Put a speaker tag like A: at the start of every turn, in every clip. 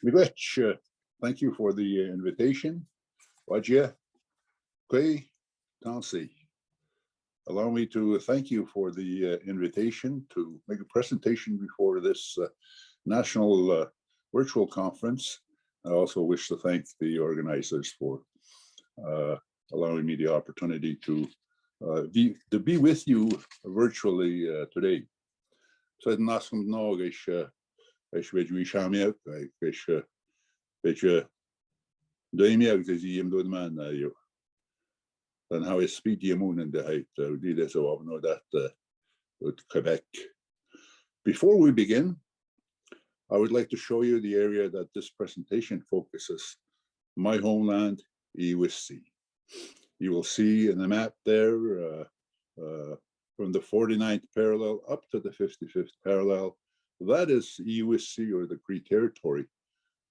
A: Miigwech, thank you for the invitation. Wajia, Kwe, Tansi. Allow me to thank you for the invitation to make a presentation before this national virtual conference. I also wish to thank the organizers for allowing me the opportunity to be with you virtually today. So het naast nog is weet wie Shamia, is beetje doimia is die hem door de man jo. Dan how is speed die moon in de height die dat zo op no dat uit Quebec. Before we begin, I would like to show you the area that this presentation focuses, my homeland, Iwisi. You will see in the map there from the 49th parallel up to the 55th parallel, that is Iwisi or the Cree territory.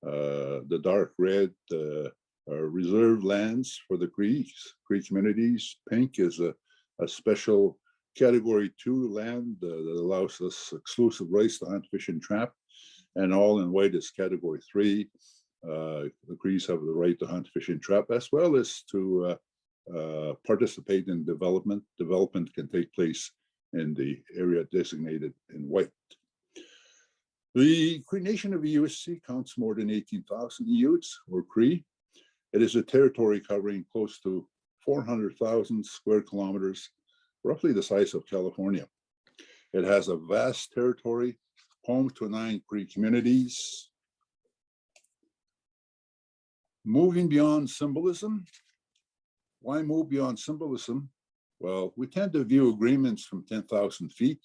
A: The dark red are reserved lands for the Cree communities. Pink is a special category 2 land that allows us exclusive rights to hunt, fish, and trap. And all in white is category 3. The Crees have the right to hunt, fish, and trap, as well as to participate in development. Development can take place in the area designated in white. The Cree Nation of the USC counts more than 18,000 Utes or Cree. It is a territory covering close to 400,000 square kilometers, roughly the size of California. It has a vast territory, home to 9 Cree communities. Moving beyond symbolism. Why move beyond symbolism? Well, we tend to view agreements from 10,000 feet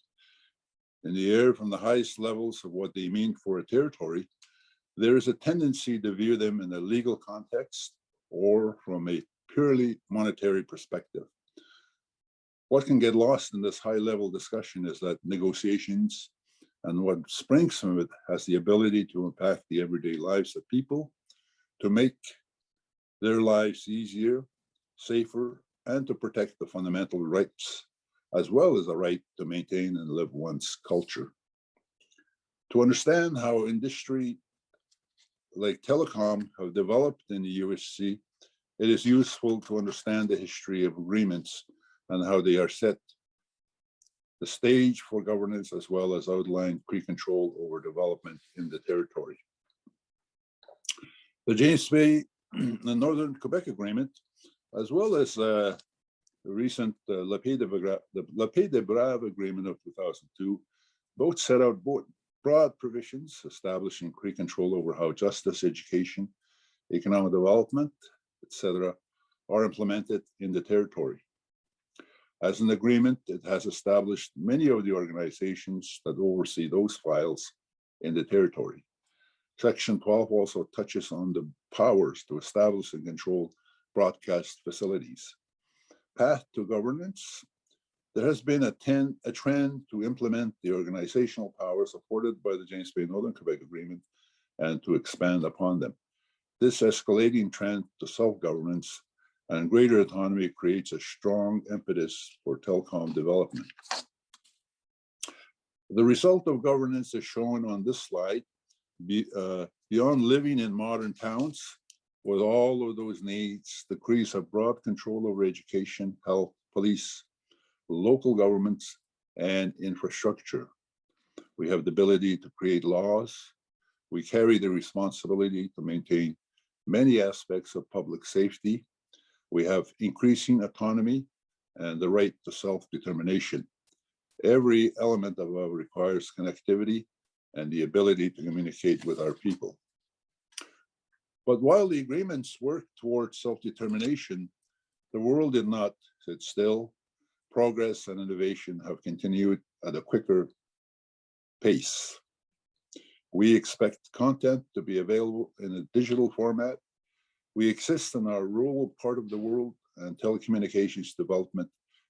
A: in the air from the highest levels of what they mean for a territory. There is a tendency to view them in a legal context or from a purely monetary perspective. What can get lost in this high-level discussion is that negotiations and what springs from it has the ability to impact the everyday lives of people, to make their lives easier, safer, and to protect the fundamental rights, as well as the right to maintain and live one's culture. To understand how industry like telecom have developed in the USC, it is useful to understand the history of agreements and how they are set the stage for governance, as well as outline Cree control over development in the territory. The James Bay and Northern Quebec Agreement, as well as the recent La Paix de Brave Agreement of 2002, both set out broad provisions establishing Cree control over how justice, education, economic development, etc., are implemented in the territory. As an agreement, it has established many of the organizations that oversee those files in the territory. Section 12 also touches on the powers to establish and control broadcast facilities. Path to governance. There has been a trend to implement the organizational powers afforded by the James Bay Northern Quebec Agreement and to expand upon them. This escalating trend to self-governance and greater autonomy creates a strong impetus for telecom development. The result of governance is shown on this slide. Beyond living in modern towns, with all of those needs, the Crees have broad control over education, health, police, local governments, and infrastructure. We have the ability to create laws. We carry the responsibility to maintain many aspects of public safety. We have increasing autonomy and the right to self-determination. Every element of our requires connectivity and the ability to communicate with our people. But while the agreements work towards self-determination, the world did not sit still. Progress and innovation have continued at a quicker pace. We expect content to be available in a digital format. We exist in our rural part of the world, and telecommunications development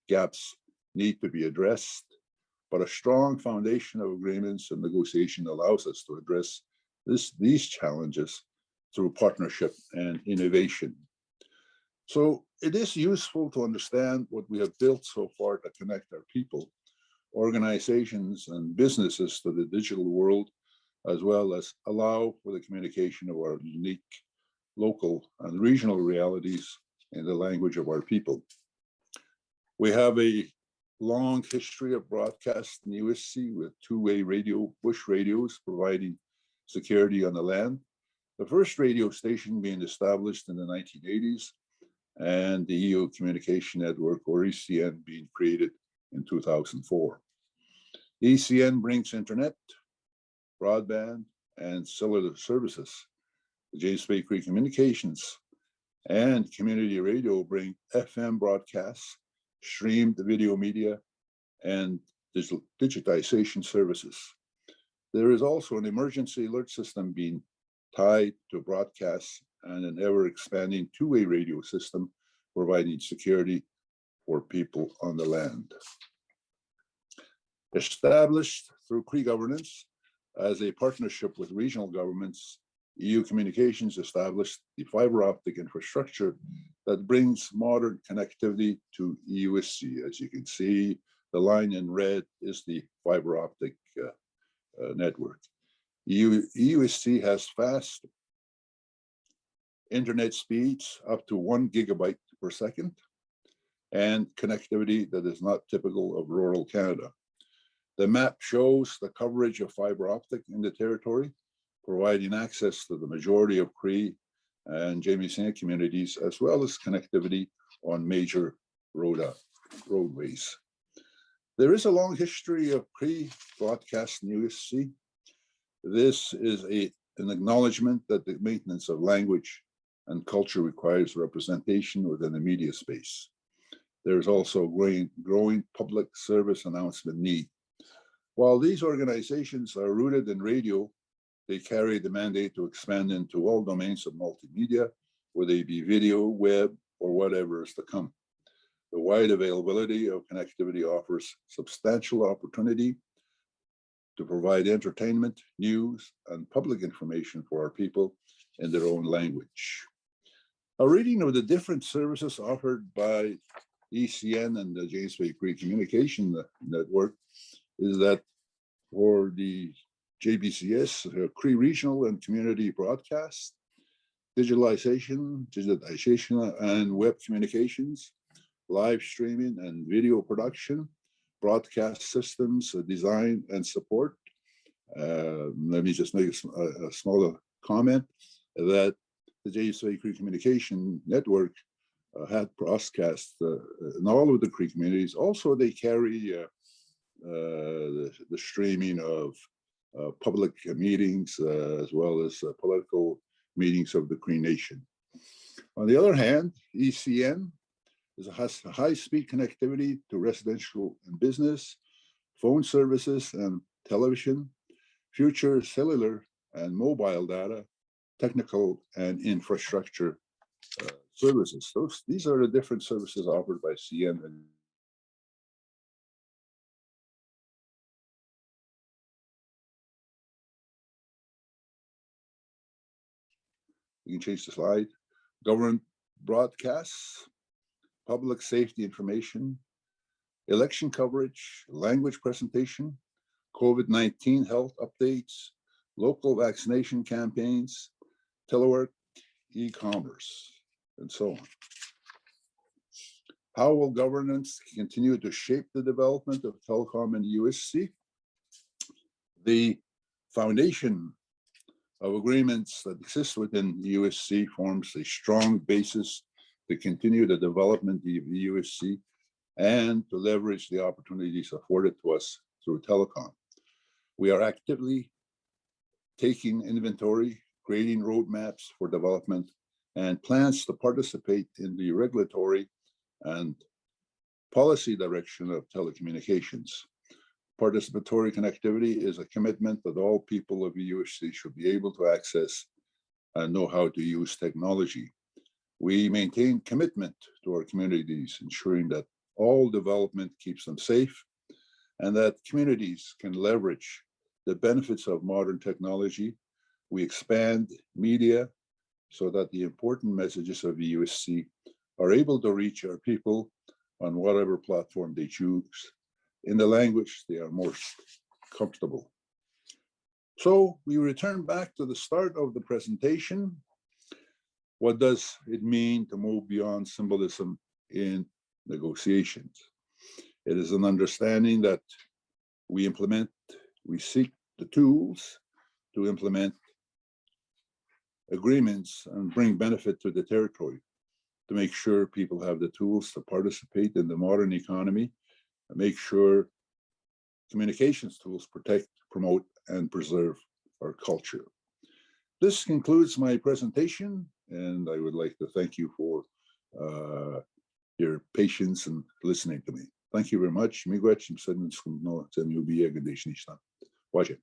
A: gaps need to be addressed. But a strong foundation of agreements and negotiation allows us to address these challenges through partnership and innovation. So it is useful to understand what we have built so far to connect our people, organizations, and businesses to the digital world as well as allow for the communication of our unique local and regional realities in the language of our people. We have a long history of broadcast in the USC with two-way radio, bush radios, providing security on the land. The first radio station being established in the 1980s, and the EU Communication Network, or ECN, being created in 2004. ECN brings internet, broadband, and cellular services. The James Bay Cree Communications and Community Radio bring FM broadcasts, streamed video media, and digitization services. There is also an emergency alert system being tied to broadcasts and an ever-expanding two-way radio system providing security for people on the land. Established through Cree governance as a partnership with regional governments, EU Communications established the fiber optic infrastructure that brings modern connectivity to EUSC. As you can see, the line in red is the fiber optic network. EUSC has fast internet speeds up to 1 gigabyte per second and connectivity that is not typical of rural Canada. The map shows the coverage of fiber optic in the territory, providing access to the majority of Cree and Jameson communities, as well as connectivity on major roadways. There is a long history of Cree broadcast in USC. This is an acknowledgement that the maintenance of language and culture requires representation within the media space. There is also growing public service announcement need. While these organizations are rooted in radio, they carry the mandate to expand into all domains of multimedia, whether they be video, web, or whatever is to come. The wide availability of connectivity offers substantial opportunity to provide entertainment, news, and public information for our people in their own language. A reading of the different services offered by ECN and the James Bay Cree Communication Network is that for the JBCS, Cree Regional and Community Broadcast, digitalization and web communications, live streaming and video production, broadcast systems, design and support. Let me just make a smaller comment that the James Bay Cree Communication Network had broadcast in all of the Cree communities. Also, they carry the streaming of public meetings as well as political meetings of the Cree Nation. On the other hand, ECN has high-speed connectivity to residential and business, phone services and television, future cellular and mobile data, technical and infrastructure services. These are the different services offered by CN. You can change the slide. Government broadcasts, public safety information, election coverage, language presentation, COVID-19 health updates, local vaccination campaigns, telework, e-commerce, and so on. How will governance continue to shape the development of telecom in the USC? The foundation of agreements that exist within the USC forms a strong basis to continue the development of the USC and to leverage the opportunities afforded to us through telecom. We are actively taking inventory, creating roadmaps for development, and plans to participate in the regulatory and policy direction of telecommunications. Participatory connectivity is a commitment that all people of the USC should be able to access and know how to use technology. We maintain commitment to our communities, ensuring that all development keeps them safe and that communities can leverage the benefits of modern technology. We expand media so that the important messages of the USC are able to reach our people on whatever platform they choose, in the language they are most comfortable. So we return back to the start of the presentation. What does it mean to move beyond symbolism in negotiations? It is an understanding that we seek the tools to implement agreements and bring benefit to the territory, to make sure people have the tools to participate in the modern economy, and make sure communications tools protect, promote, and preserve our culture. This concludes my presentation, and I would like to thank you for your patience and listening to me. Thank you very much. Miigwech, Watch it.